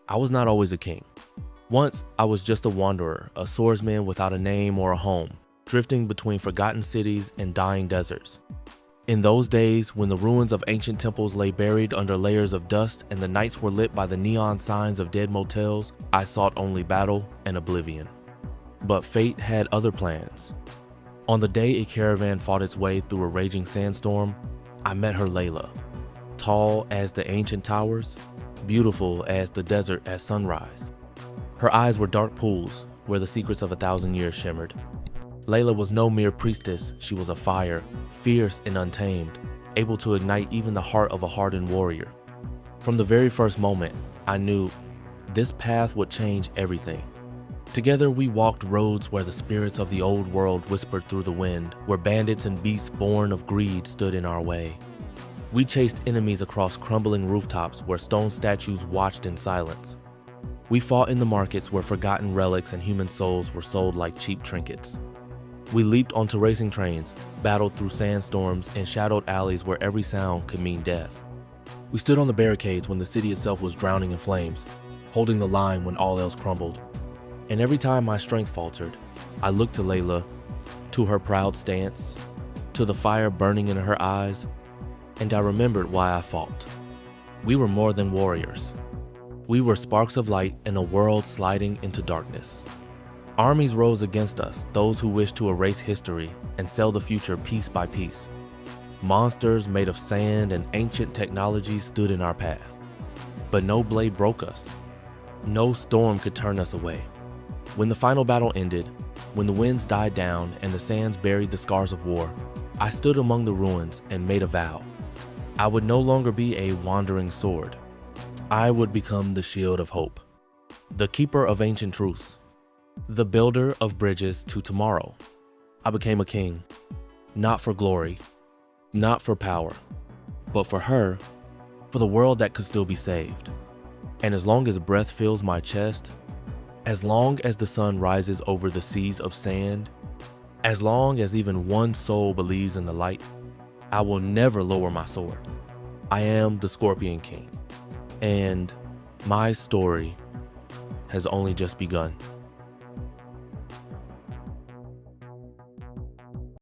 I was not always a king. Once, I was just a wanderer, a swordsman without a name or a home, drifting between forgotten cities and dying deserts. In those days, when the ruins of ancient temples lay buried under layers of dust and the nights were lit by the neon signs of dead motels, I sought only battle and oblivion. But fate had other plans. On the day a caravan fought its way through a raging sandstorm, I met her Layla. Tall as the ancient towers, beautiful as the desert at sunrise. Her eyes were dark pools where the secrets of 1,000 years shimmered. Layla was no mere priestess, she was a fire, fierce and untamed, able to ignite even the heart of a hardened warrior. From the very first moment, I knew this path would change everything. Together we walked roads where the spirits of the old world whispered through the wind, where bandits and beasts born of greed stood in our way. We chased enemies across crumbling rooftops where stone statues watched in silence. We fought in the markets where forgotten relics and human souls were sold like cheap trinkets. We leaped onto racing trains, battled through sandstorms and shadowed alleys where every sound could mean death. We stood on the barricades when the city itself was drowning in flames, holding the line when all else crumbled. And every time my strength faltered, I looked to Layla, to her proud stance, to the fire burning in her eyes, and I remembered why I fought. We were more than warriors. We were sparks of light in a world sliding into darkness. Armies rose against us, those who wished to erase history and sell the future piece by piece. Monsters made of sand and ancient technologies stood in our path. But no blade broke us. No storm could turn us away. When the final battle ended, when the winds died down and the sands buried the scars of war, I stood among the ruins and made a vow. I would no longer be a wandering sword. I would become the shield of hope, the keeper of ancient truths, the builder of bridges to tomorrow. I became a king, not for glory, not for power, but for her, for the world that could still be saved. And as long as breath fills my chest, as long as the sun rises over the seas of sand, as long as even one soul believes in the light, I will never lower my sword. I am the Scorpion King, and my story has only just begun.